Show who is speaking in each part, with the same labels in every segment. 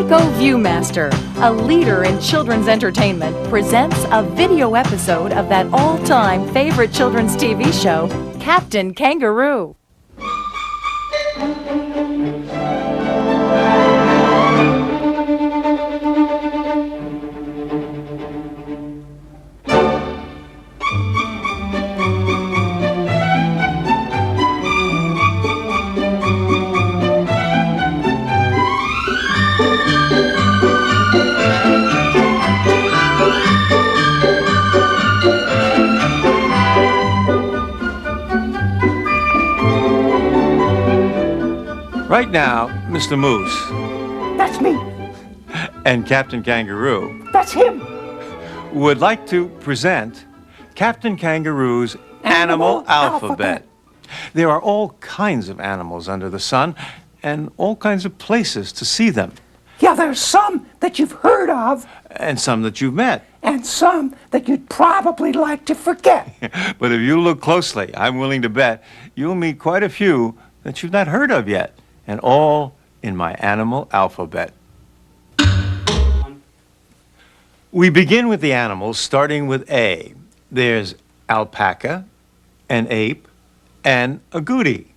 Speaker 1: Psycho Viewmaster, a leader in children's entertainment, presents a video episode of that all-time favorite children's TV show, Captain Kangaroo.
Speaker 2: Right now, Mr. Moose.
Speaker 3: That's me.
Speaker 2: And Captain Kangaroo.
Speaker 3: That's him.
Speaker 2: Would like to present Captain Kangaroo's Animal Alphabet. There are all kinds of animals under the sun and all kinds of places to see them.
Speaker 3: Yeah, there's some that you've heard of.
Speaker 2: And some that you've met.
Speaker 3: And some that you'd probably like to forget.
Speaker 2: But if you look closely, I'm willing to bet you'll meet quite a few that you've not heard of yet. And all in my animal alphabet. We begin with the animals, starting with A. There's alpaca, an ape, and a goody.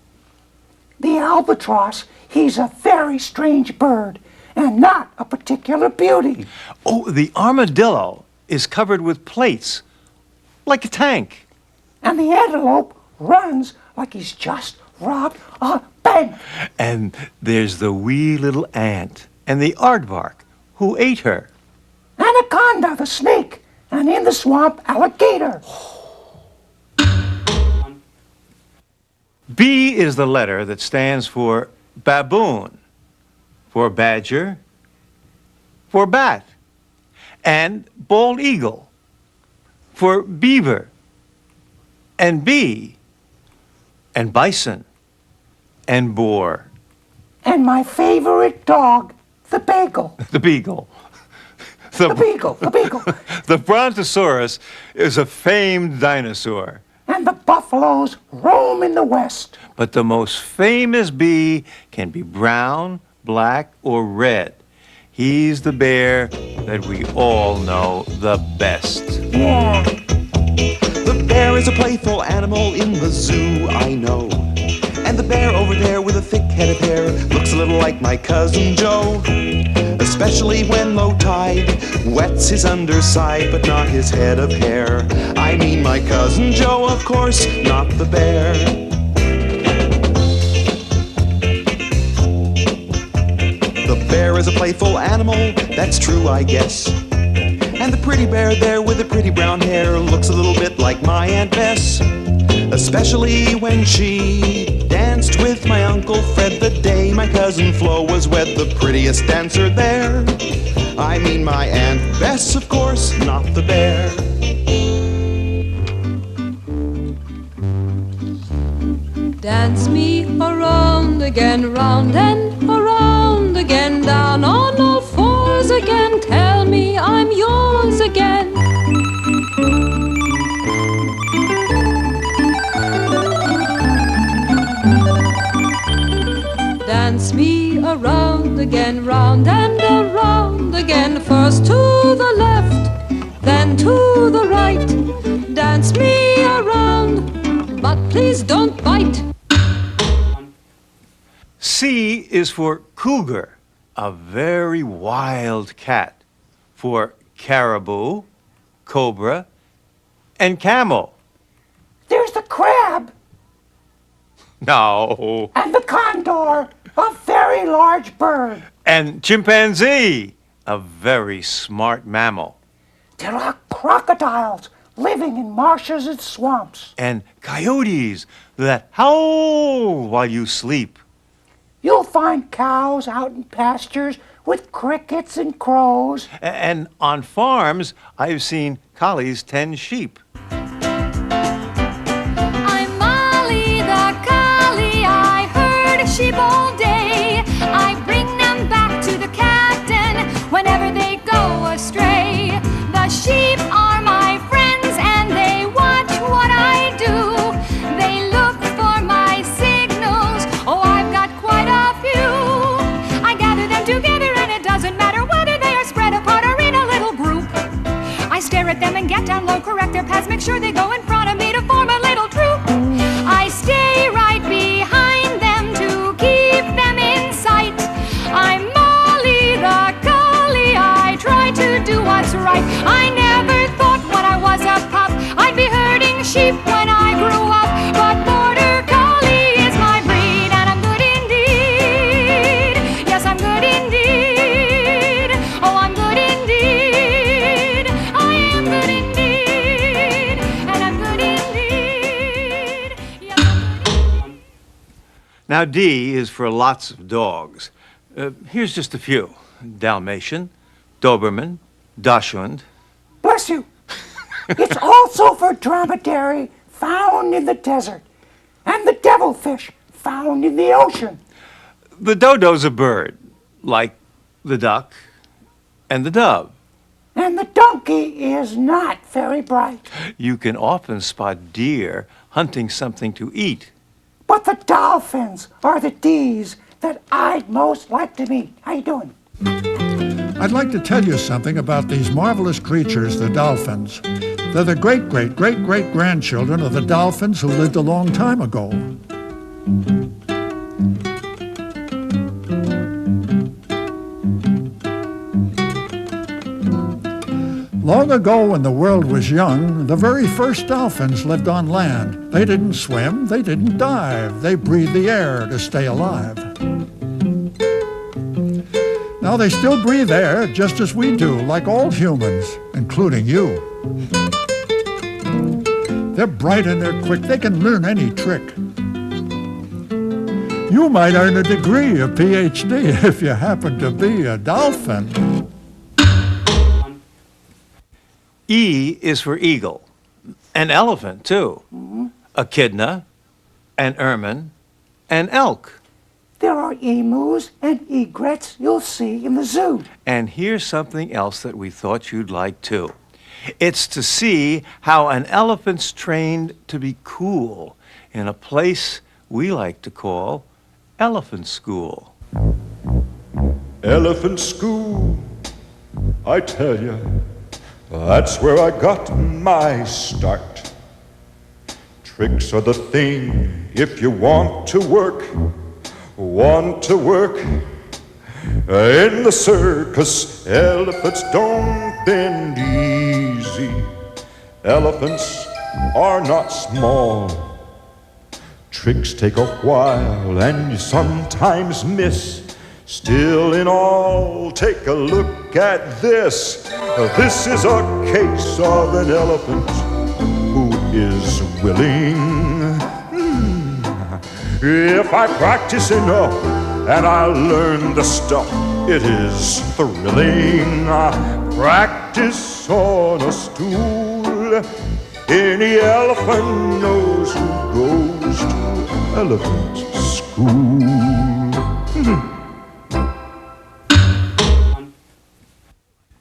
Speaker 3: The albatross, he's a very strange bird, and not a particular beauty.
Speaker 2: Oh, the armadillo is covered with plates, like a tank.
Speaker 3: And the antelope runs like he's just robbed a bank.
Speaker 2: And there's the wee little ant and the aardvark who ate her.
Speaker 3: Anaconda, the snake, and in the swamp, alligator.
Speaker 2: B is the letter that stands for baboon, for badger, for bat, and bald eagle, for beaver, and bee, and bison, and boar.
Speaker 3: And my favorite dog, the bagel.
Speaker 2: The beagle.
Speaker 3: The beagle.
Speaker 2: The brontosaurus is a famed dinosaur.
Speaker 3: And the buffaloes roam in the west.
Speaker 2: But the most famous bee can be brown, black, or red. He's the bear that we all know the best.
Speaker 3: Yeah.
Speaker 4: The bear is a playful animal in the zoo, I know. And the bear over there with a thick head of hair looks a little like my cousin Joe. Especially when low tide wets his underside, but not his head of hair. I mean my cousin Joe, of course, not the bear. The bear is a playful animal, that's true, I guess. And the pretty bear there with the pretty brown hair looks a little bit like my Aunt Bess. Especially when she danced with my Uncle Fred the day my cousin Flo was wed, the prettiest dancer there. I mean my Aunt Bess, of course, not the bear.
Speaker 5: Dance me around again, round and around again, down on all fours again, tell me I'm yours again. Dance me around again, round and around again, first to the left, then to the right. Dance me around, but please don't bite.
Speaker 2: C is for cougar, a very wild cat. For caribou, cobra, and camel.
Speaker 3: There's the crab.
Speaker 2: No.
Speaker 3: And the condor, a very large bird.
Speaker 2: And chimpanzee, a very smart mammal.
Speaker 3: There are crocodiles living in marshes and swamps.
Speaker 2: And coyotes that howl while you sleep.
Speaker 3: You'll find cows out in pastures with crickets and crows.
Speaker 2: And on farms, I've seen collies tend sheep.
Speaker 6: I'm Molly the collie. I herd sheep all day. I bring them back to the captain whenever they go astray. The sheep are my friends and they watch what I do. They look for my signals. Oh, I've got quite a few. I gather them together and it doesn't matter
Speaker 2: Now, D is for lots of dogs. Here's just a few. Dalmatian, Doberman, Dachshund.
Speaker 3: Bless you. It's also for dromedary found in the desert and the devilfish found in the ocean.
Speaker 2: The dodo's a bird, like the duck and the dove.
Speaker 3: And the donkey is not very bright.
Speaker 2: You can often spot deer hunting something to eat.
Speaker 3: But the dolphins are the D's that I'd most like to meet. How you doing?
Speaker 7: I'd like to tell you something about these marvelous creatures, the dolphins. They're the great-great-great-great-grandchildren of the dolphins who lived a long time ago. Long ago, when the world was young, the very first dolphins lived on land. They didn't swim, they didn't dive, they breathed the air to stay alive. Now they still breathe air just as we do, like all humans, including you. They're bright and they're quick, they can learn any trick. You might earn a degree, a PhD, if you happen to be a dolphin.
Speaker 2: E is for eagle, an elephant, too, echidna, an ermine, and elk.
Speaker 3: There are emus and egrets you'll see in the zoo.
Speaker 2: And here's something else that we thought you'd like, too. It's to see how an elephant's trained to be cool in a place we like to call elephant school.
Speaker 8: Elephant school, I tell you, that's where I got my start. Tricks are the thing if you want to work in the circus. Elephants don't bend easy. Elephants are not small. Tricks take a while and you sometimes miss. Still in all, take a look at this. This is a case of an elephant who is willing. If I practice enough and I learn the stuff, it is thrilling. Practice on a stool. Any elephant knows who goes to elephant school.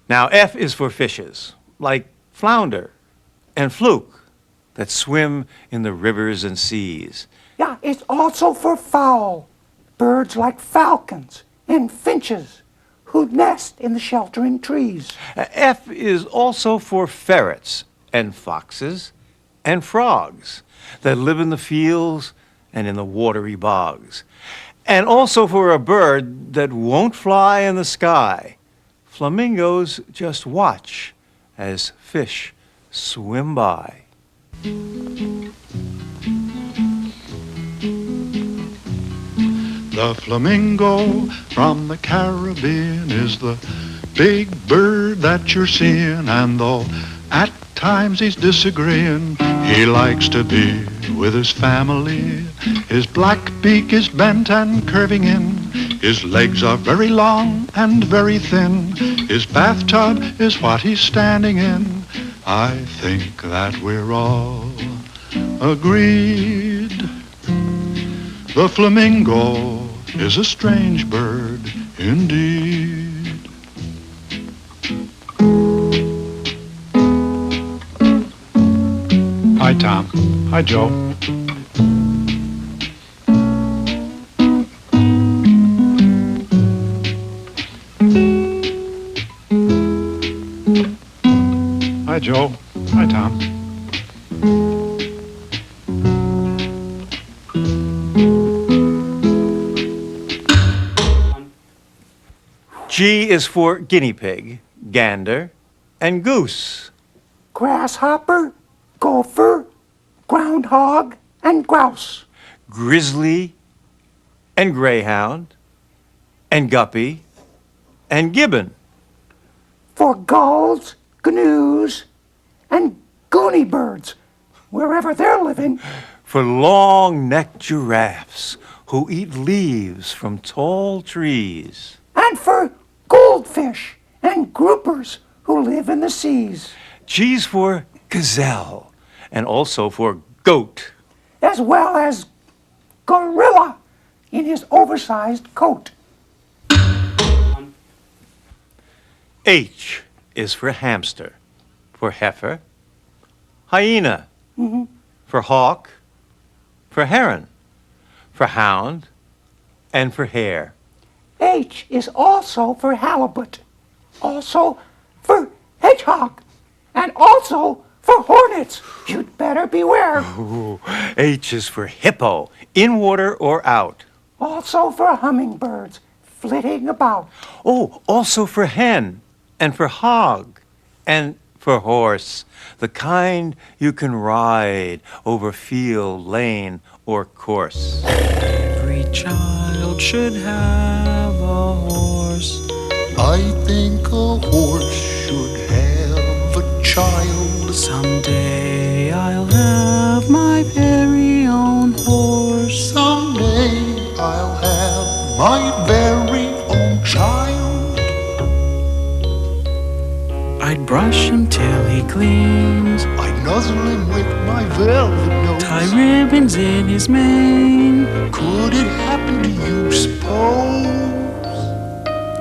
Speaker 2: Now, F is for fishes, like flounder and fluke, that swim in the rivers and seas.
Speaker 3: Yeah, it's also for fowl. Birds like falcons and finches who nest in the sheltering trees.
Speaker 2: F is also for ferrets and foxes and frogs that live in the fields and in the watery bogs. And also for a bird that won't fly in the sky. Flamingos just watch as fish swim by.
Speaker 7: The flamingo from the Caribbean is the big bird that you're seeing, and though at times he's disagreeing, he likes to be with his family. His black beak is bent and curving in. His legs are very long and very thin. His bathtub is what he's standing in. I think that we're all agreed. The flamingo is a strange bird indeed. Hi, Tom. Hi, Joe. Hi, Joe. Hi, Tom.
Speaker 2: G is for guinea pig, gander, and goose.
Speaker 3: Grasshopper, gopher, groundhog, and grouse.
Speaker 2: Grizzly, and greyhound, and guppy, and gibbon.
Speaker 3: For gulls, gnu's, and goony birds, wherever they're living.
Speaker 2: For long-necked giraffes who eat leaves from tall trees.
Speaker 3: And for goldfish and groupers who live in the seas.
Speaker 2: G's for gazelle, and also for goat.
Speaker 3: As well as gorilla in his oversized coat.
Speaker 2: H is for hamster, for heifer, hyena, for hawk, for heron, for hound, and for hare.
Speaker 3: H is also for halibut, also for hedgehog, and also for hornets. You'd better beware.
Speaker 2: Ooh, H is for hippo, in water or out.
Speaker 3: Also for hummingbirds flitting about.
Speaker 2: Oh, also for hen, and for hog, and for horse, the kind you can ride over field, lane, or course.
Speaker 9: Every child should have a horse.
Speaker 7: I think a horse should have a child.
Speaker 9: Someday I'll have my very own horse.
Speaker 7: Someday I'll have my very own child.
Speaker 9: I'd brush him till he cleans,
Speaker 7: I'd nuzzle him with my velvet nose.
Speaker 9: tie ribbons in his mane.
Speaker 7: Could it happen to you, suppose?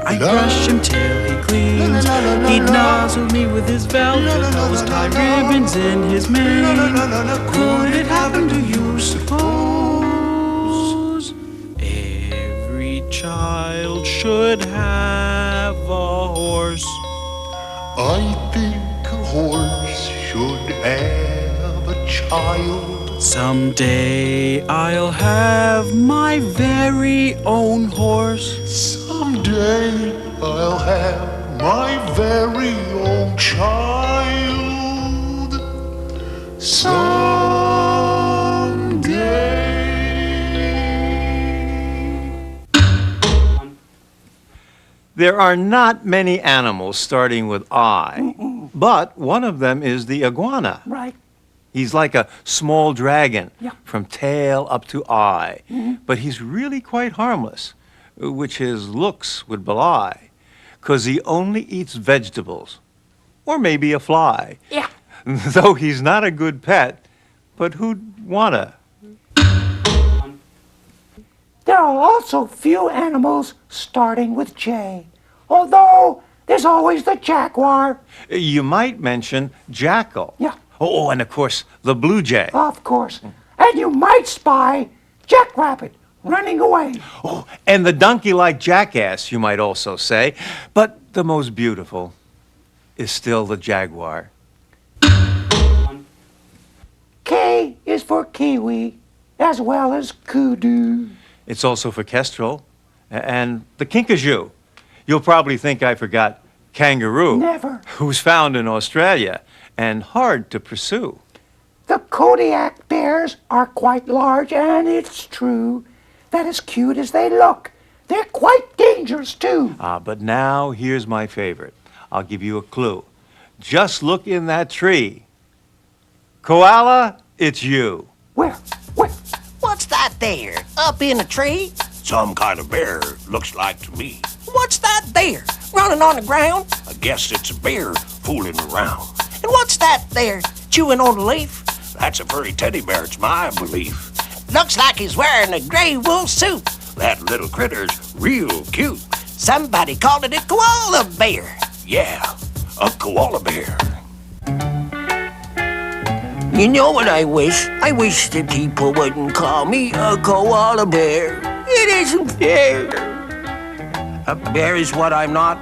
Speaker 9: I'd brush him till he cleans, he'd nuzzle me with his velvet nose, tie ribbons in his mane. Could it happen to you, suppose? Every child should have a horse.
Speaker 7: I think a horse should have a child.
Speaker 9: Someday I'll have my very own horse.
Speaker 7: Someday I'll have my very own child. Someday.
Speaker 2: There are not many animals starting with I, but one of them is the iguana.
Speaker 3: Right.
Speaker 2: He's like a small dragon,
Speaker 3: Yeah.
Speaker 2: from tail up to eye, but he's really quite harmless, which his looks would belie, 'cause he only eats vegetables, or maybe a fly.
Speaker 3: Yeah.
Speaker 2: Though he's not a good pet, but who'd wanna?
Speaker 3: There are also few animals starting with J, although there's always the jaguar.
Speaker 2: You might mention jackal.
Speaker 3: Yeah.
Speaker 2: Oh, and of course, the blue jay.
Speaker 3: Of course. And you might spy jackrabbit running away.
Speaker 2: Oh, and the donkey-like jackass, you might also say. But the most beautiful is still the jaguar.
Speaker 3: K is for kiwi, as well as kudu.
Speaker 2: It's also for kestrel and the kinkajou. You'll probably think I forgot kangaroo,
Speaker 3: Never.
Speaker 2: who's found in Australia and hard to pursue.
Speaker 3: The Kodiak bears are quite large, and it's true that as cute as they look, they're quite dangerous too.
Speaker 2: But now here's my favorite. I'll give you a clue. Just look in that tree. Koala, it's you.
Speaker 3: Where?
Speaker 10: What's that there, up in a tree?
Speaker 11: Some kind of bear, looks like to me.
Speaker 10: What's that there, running on the ground?
Speaker 11: I guess it's a bear fooling around.
Speaker 10: And what's that there, chewing on a leaf?
Speaker 11: That's a furry teddy bear, it's my belief.
Speaker 10: Looks like he's wearing a gray wool suit.
Speaker 11: That little critter's real cute.
Speaker 10: Somebody called it a koala bear.
Speaker 11: Yeah, a koala bear.
Speaker 10: You know what I wish? I wish that people wouldn't call me a koala bear. It isn't fair. A bear is what I'm not,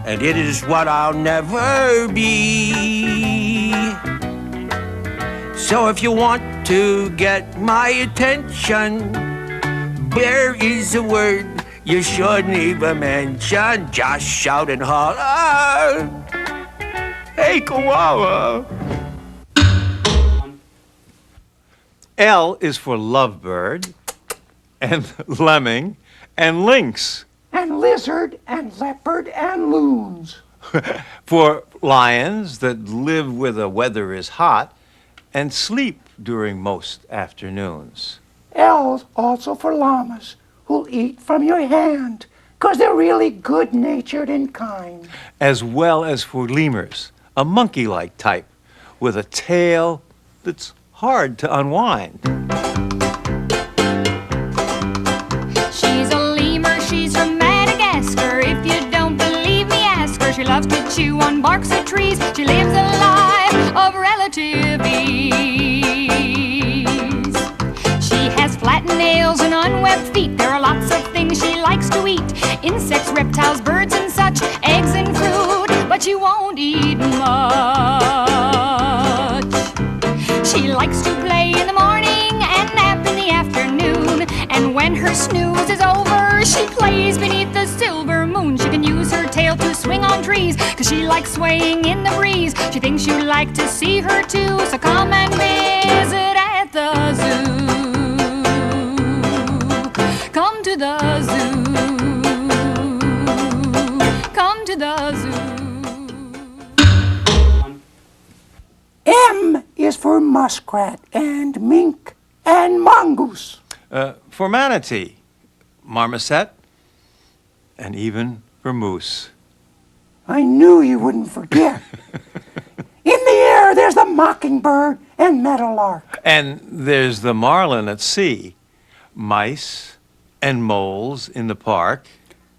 Speaker 10: and it is what I'll never be. So if you want to get my attention, bear is a word you shouldn't even mention. Just shout and holler, hey koala.
Speaker 2: L is for lovebird and lemming and lynx.
Speaker 3: And lizard and leopard and loons.
Speaker 2: For lions that live where the weather is hot and sleep during most afternoons.
Speaker 3: L's also for llamas, who'll eat from your hand, 'cause they're really good-natured and kind.
Speaker 2: As well as for lemurs, a monkey-like type with a tail that's hard to unwind.
Speaker 6: She's a lemur, she's from Madagascar. If you don't believe me, ask her. She loves to chew on barks of trees. She lives a life of relative ease. She has flattened nails and unwebbed feet. There are lots of things she likes to eat. Insects, reptiles, birds and such, eggs and fruit, but she won't eat much. She likes to play in the morning and nap in the afternoon. And when her snooze is over, she plays beneath the silver moon. She can use her tail to swing on trees, 'cause she likes swaying in the breeze. She thinks you'd like to see her too, so come and visit at the zoo. Come to the zoo. Come to the zoo.
Speaker 3: M is for muskrat and mink and mongoose.
Speaker 2: For manatee, marmoset, and even for moose.
Speaker 3: I knew you wouldn't forget. In the air, there's the mockingbird and meadowlark.
Speaker 2: And there's the marlin at sea, mice and moles in the park.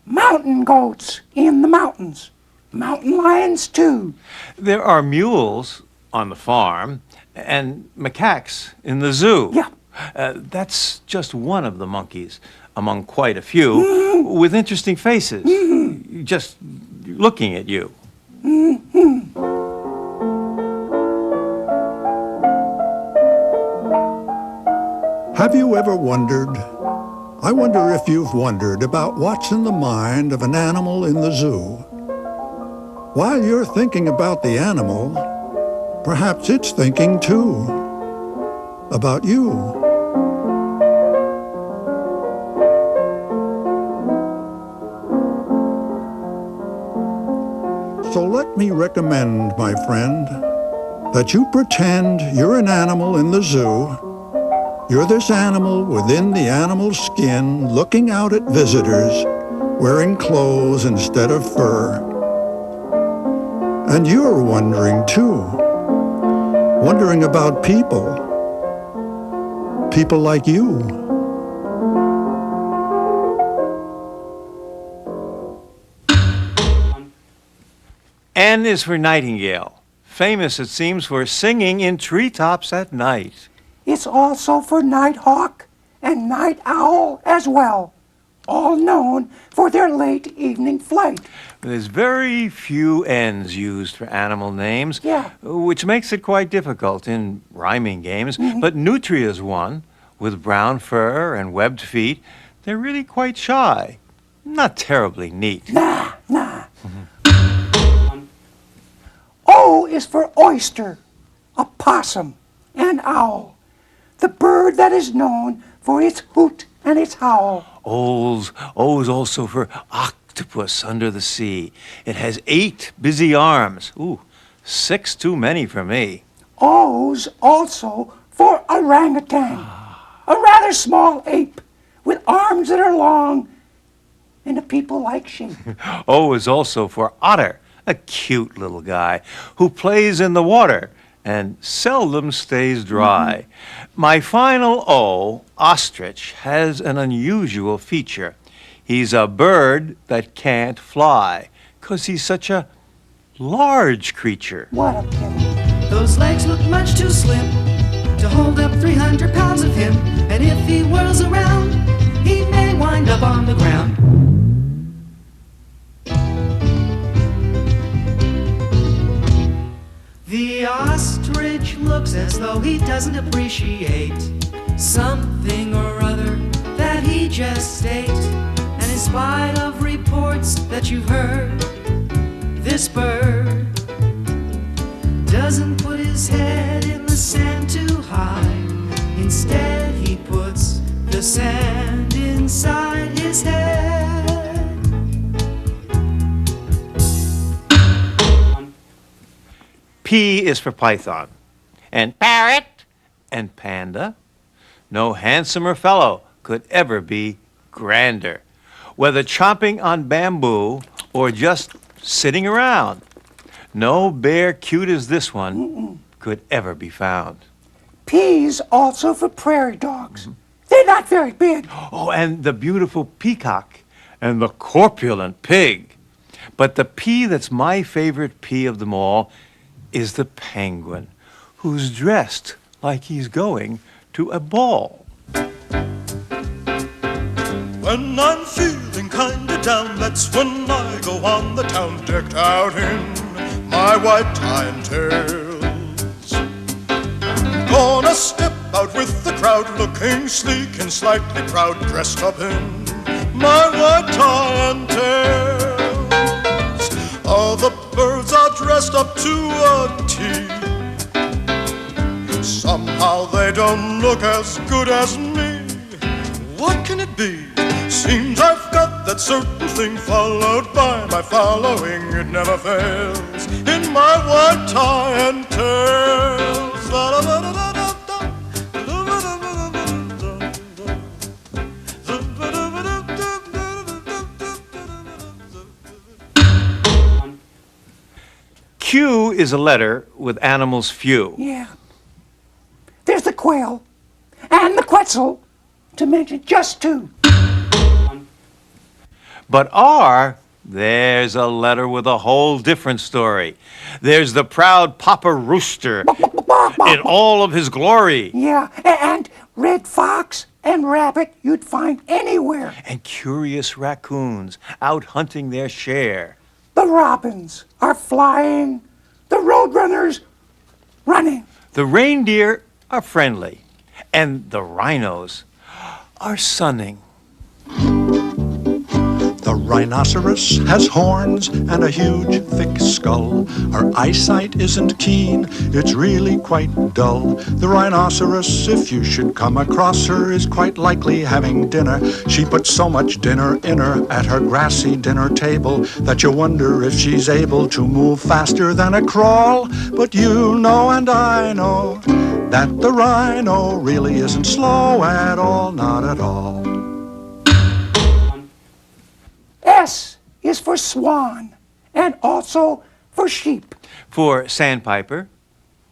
Speaker 3: Mountain goats in the mountains. Mountain lions, too.
Speaker 2: There are mules on the farm and macaques in the zoo.
Speaker 3: Yeah.
Speaker 2: That's just one of the monkeys among quite a few with interesting faces, just looking at you.
Speaker 7: Have you ever wondered? I wonder if you've wondered about what's in the mind of an animal in the zoo. While you're thinking about the animal, perhaps it's thinking too about you. So let me recommend, my friend, that you pretend you're an animal in the zoo. You're this animal within the animal's skin, looking out at visitors, wearing clothes instead of fur. And you're wondering too, wondering about people like you.
Speaker 2: N is for nightingale, famous it seems for singing in treetops at night.
Speaker 3: It's also for nighthawk and night owl as well, all known for their late evening flight.
Speaker 2: There's very few N's used for animal names, which makes it quite difficult in rhyming games. But Nutria's one, with brown fur and webbed feet. They're really quite shy, not terribly neat.
Speaker 3: Nah. O is for oyster, a possum, and owl, the bird that is known for its hoot and its howl.
Speaker 2: O's also for octopus under the sea. It has 8 busy arms. Ooh, 6 too many for me.
Speaker 3: O's also for orangutan, a rather small ape with arms that are long and a people-like shape.
Speaker 2: O is also for otter, a cute little guy who plays in the water and seldom stays dry. My final O, ostrich, has an unusual feature. He's a bird that can't fly, 'cause he's such a large creature.
Speaker 3: What a pity.
Speaker 9: Those legs look much too slim to hold up 300 pounds of him. And if he whirls around, he may wind up on the ground. The ostrich looks as though he doesn't appreciate something or other that he just ate. And in spite of reports that you've heard, this bird doesn't put his head in the sand too high. Instead, he puts the sand inside his head.
Speaker 2: P is for python, and parrot, and panda, No handsomer fellow could ever be grander. Whether chomping on bamboo or just sitting around, no bear cute as this one could ever be found.
Speaker 3: P's also for prairie dogs. They're not very big.
Speaker 2: Oh, and the beautiful peacock and the corpulent pig. But the P that's my favorite P of them all is the penguin, who's dressed like he's going to a ball.
Speaker 8: When I'm feeling kinda down, that's when I go on the town, decked out in my white tie and tails. Gonna step out with the crowd, looking sleek and slightly proud, dressed up in my white tie and tails. All the birds are dressed up to a T. Somehow they don't look as good as me. What can it be? Seems I've got that certain thing, followed by my following. It never fails in my white tie and tails.
Speaker 2: Q is a letter with animals few.
Speaker 3: Yeah. There's the quail and the quetzal, to mention just two.
Speaker 2: But R, there's a letter with a whole different story. There's the proud Papa Rooster in all of his glory.
Speaker 3: Yeah, and red fox and rabbit you'd find anywhere.
Speaker 2: And curious raccoons out hunting their share.
Speaker 3: The robins are flying, the roadrunners running.
Speaker 2: The reindeer are friendly, and the rhinos are sunning.
Speaker 7: The rhinoceros has horns and a huge, thick skull. Her eyesight isn't keen, it's really quite dull. The rhinoceros, if you should come across her, is quite likely having dinner. She puts so much dinner in her at her grassy dinner table that you wonder if she's able to move faster than a crawl. But you know and I know that the rhino really isn't slow at all, not at all.
Speaker 3: S is for swan and also for sheep.
Speaker 2: For sandpiper,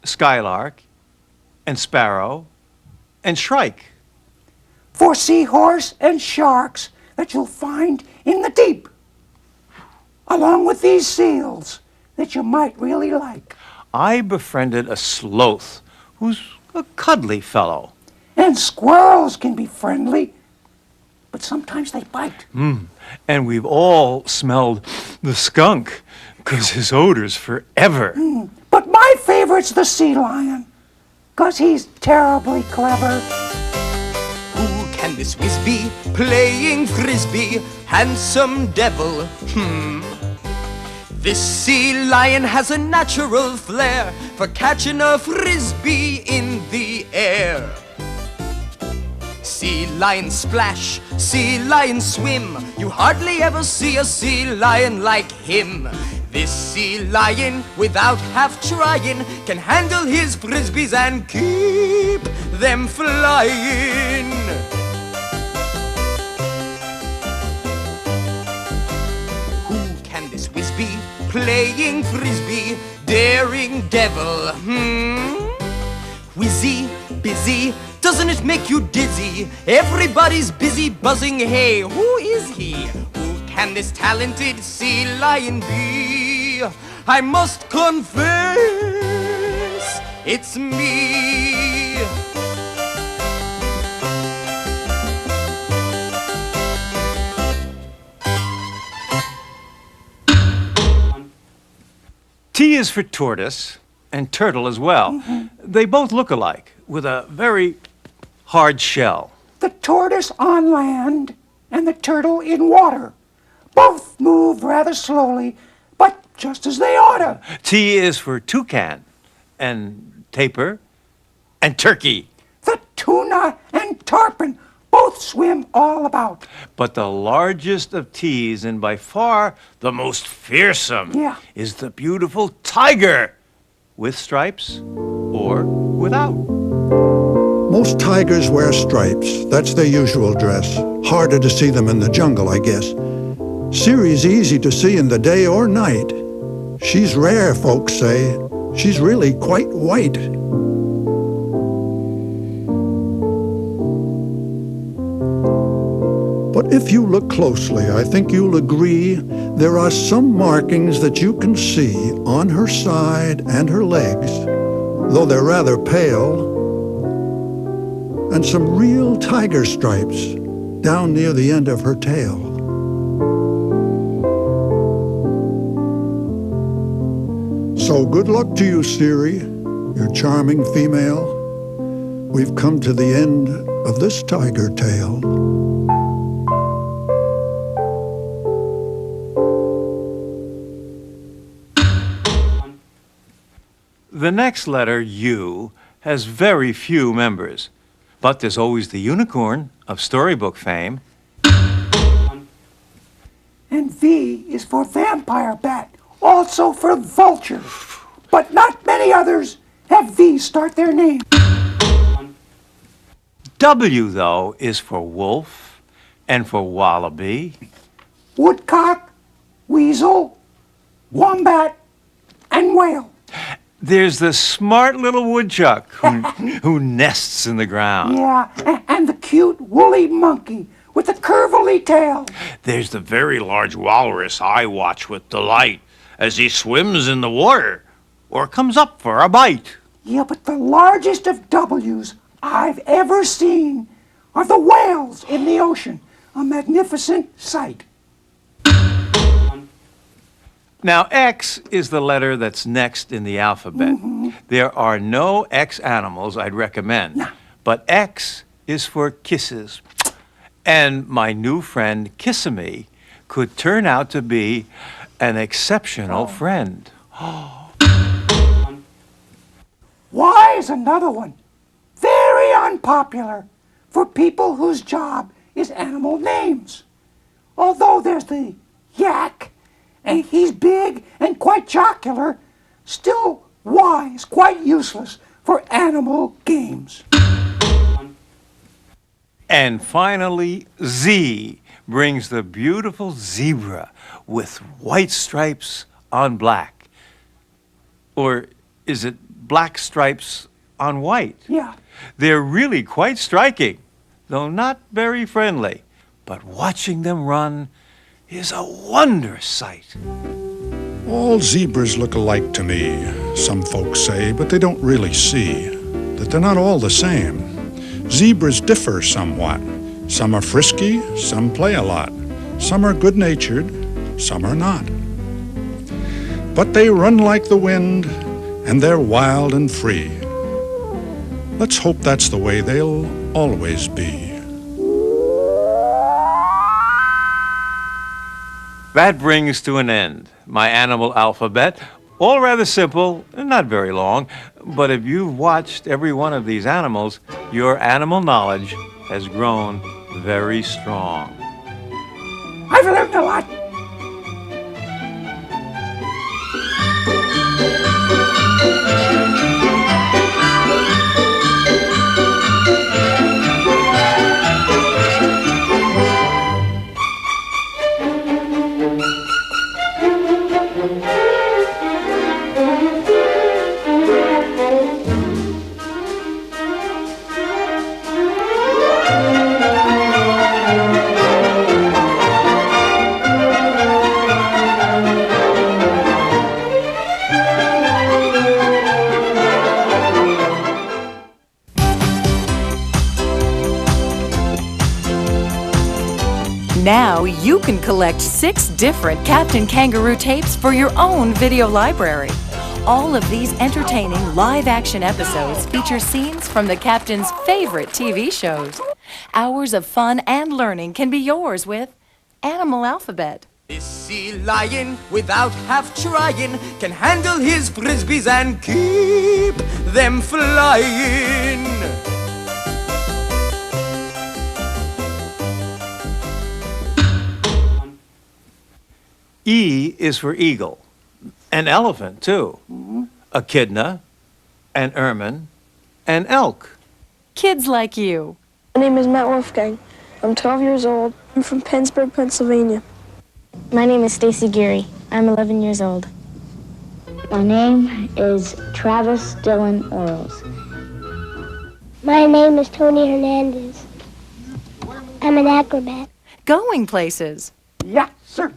Speaker 2: skylark, and sparrow, and shrike.
Speaker 3: For seahorse and sharks that you'll find in the deep. Along with these seals that you might really like.
Speaker 2: I befriended a sloth who's a cuddly fellow.
Speaker 3: And squirrels can be friendly, but sometimes they bite.
Speaker 2: And we've all smelled the skunk, 'cause his odor's forever.
Speaker 3: But my favorite's the sea lion, 'cause he's terribly clever.
Speaker 12: Who can this whiz be, playing frisbee? Handsome devil, This sea lion has a natural flair for catching a frisbee in the air. Sea lion splash, sea lion swim. You hardly ever see a sea lion like him. This sea lion, without half trying, can handle his frisbees and keep them flying. Who can this whiz be, playing frisbee, daring devil, Whizzy, busy, doesn't it make you dizzy? Everybody's busy buzzing, hey, who is he? Who can this talented sea lion be? I must confess, it's me.
Speaker 2: T is for tortoise and turtle as well. They both look alike, with a very hard shell.
Speaker 3: The tortoise on land and the turtle in water. Both move rather slowly, but just as they oughta.
Speaker 2: T is for toucan and tapir and turkey.
Speaker 3: The tuna and tarpon both swim all about.
Speaker 2: But the largest of T's, and by far the most fearsome, is the beautiful tiger, with stripes or without.
Speaker 7: Most tigers wear stripes. That's their usual dress. Harder to see them in the jungle, I guess. Siri's easy to see in the day or night. She's rare, folks say. She's really quite white. But if you look closely, I think you'll agree there are some markings that you can see on her side and her legs, though they're rather pale, and some real tiger stripes down near the end of her tail. So good luck to you, Siri, you charming female. We've come to the end of this tiger tale.
Speaker 2: The next letter, U, has very few members, but there's always the unicorn of storybook fame.
Speaker 3: And V is for vampire bat, also for vulture. But not many others have V start their name.
Speaker 2: W, though, is for wolf and for wallaby.
Speaker 3: Woodcock, weasel, wombat, and whale.
Speaker 2: There's the smart little woodchuck who nests in the ground.
Speaker 3: Yeah, and the cute woolly monkey with the curvily tail.
Speaker 11: There's the very large walrus I watch with delight as he swims in the water or comes up for a bite.
Speaker 3: Yeah, but the largest of W's I've ever seen are the whales in the ocean. A magnificent sight.
Speaker 2: Now, X is the letter that's next in the alphabet. There are no X animals I'd recommend, but X is for kisses. And my new friend, Kissimmee, could turn out to be an exceptional friend.
Speaker 3: Y is another one. Very unpopular for people whose job is animal names. Although there's the yak, and he's big and quite jocular, still Y is quite useless for animal games.
Speaker 2: And finally, Z brings the beautiful zebra with white stripes on black. Or is it black stripes on white?
Speaker 3: Yeah.
Speaker 2: They're really quite striking, though not very friendly. But watching them run is a wondrous sight.
Speaker 7: All zebras look alike to me, some folks say, but they don't really see that they're not all the same. Zebras differ somewhat. Some are frisky, some play a lot. Some are good-natured, some are not. But they run like the wind, and they're wild and free. Let's hope that's the way they'll always be.
Speaker 2: That brings to an end my animal alphabet. All rather simple and not very long, but if you've watched every one of these animals, your animal knowledge has grown very strong.
Speaker 3: I've learned a lot.
Speaker 1: Now you can collect 6 different Captain Kangaroo tapes for your own video library. All of these entertaining live-action episodes feature scenes from the Captain's favorite TV shows. Hours of fun and learning can be yours with Animal Alphabet.
Speaker 12: This sea lion, without half trying, can handle his frisbees and keep them flying.
Speaker 2: E is for eagle, an elephant too, echidna, an ermine, an elk.
Speaker 1: kids like you.
Speaker 13: My name is Matt Wolfgang. I'm 12 years old. I'm from Pennsburg, Pennsylvania.
Speaker 14: My name is Stacy Geary. I'm 11 years old.
Speaker 15: My name is Travis Dylan Orals.
Speaker 16: My name is Tony Hernandez. I'm an acrobat.
Speaker 1: Going places.
Speaker 3: Yeah, sir.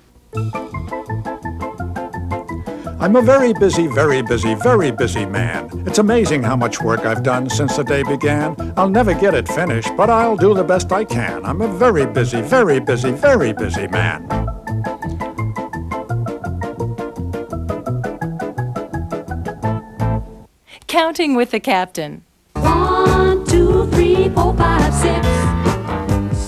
Speaker 17: I'm a very busy, very busy, very busy man. It's amazing how much work I've done since the day began. I'll never get it finished, but I'll do the best I can. I'm a very busy, very busy, very busy man.
Speaker 1: Counting with the captain.
Speaker 5: 1, 2, 3, 4, 5, 6,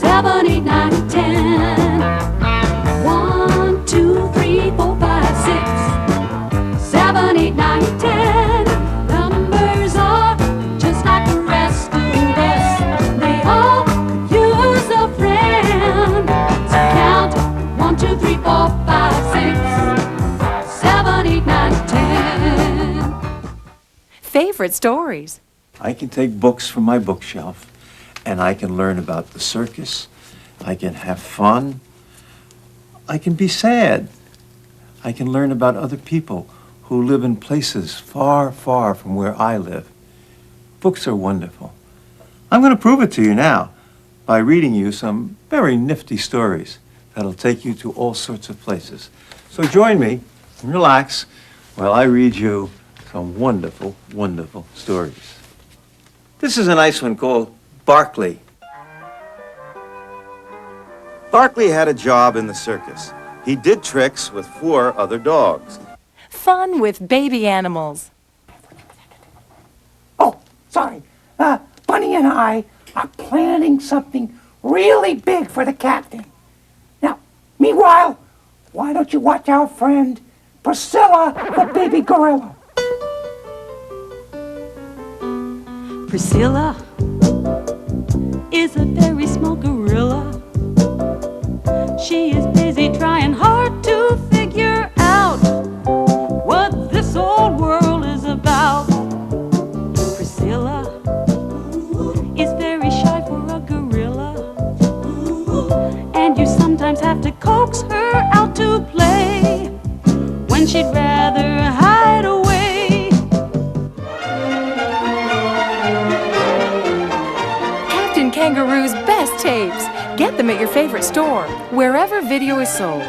Speaker 5: 7, 8, 9, 10. 1, 2, 3, 4, 5, 6, 7, 8, 9, 10. Numbers are just like the rest of us. They all could use a friend. So count 1, 2, 3, 4, 5, 6, 7, 8, 9, 10.
Speaker 1: Favorite stories.
Speaker 2: I can take books from my bookshelf and I can learn about the circus. I can have fun. I can be sad. I can learn about other people who live in places far, far from where I live. Books are wonderful. I'm going to prove it to you now by reading you some very nifty stories that'll take you to all sorts of places. So join me and relax while I read you some wonderful, wonderful stories. This is a nice one called Barkley.
Speaker 18: Barkley had a job in the circus. He did tricks with 4 other dogs.
Speaker 1: Fun with baby animals.
Speaker 3: Oh, sorry. Bunny and I are planning something really big for the captain. Now, meanwhile, why don't you watch our friend Priscilla, the baby gorilla?
Speaker 5: Priscilla is a very small gorilla. She is busy trying hard to figure out what this old world is about. Priscilla is very shy for a gorilla, and you sometimes have to coax her out to play when she'd rather hide away.
Speaker 1: Kangaroo's best tapes. Get them at your favorite store, wherever video is sold.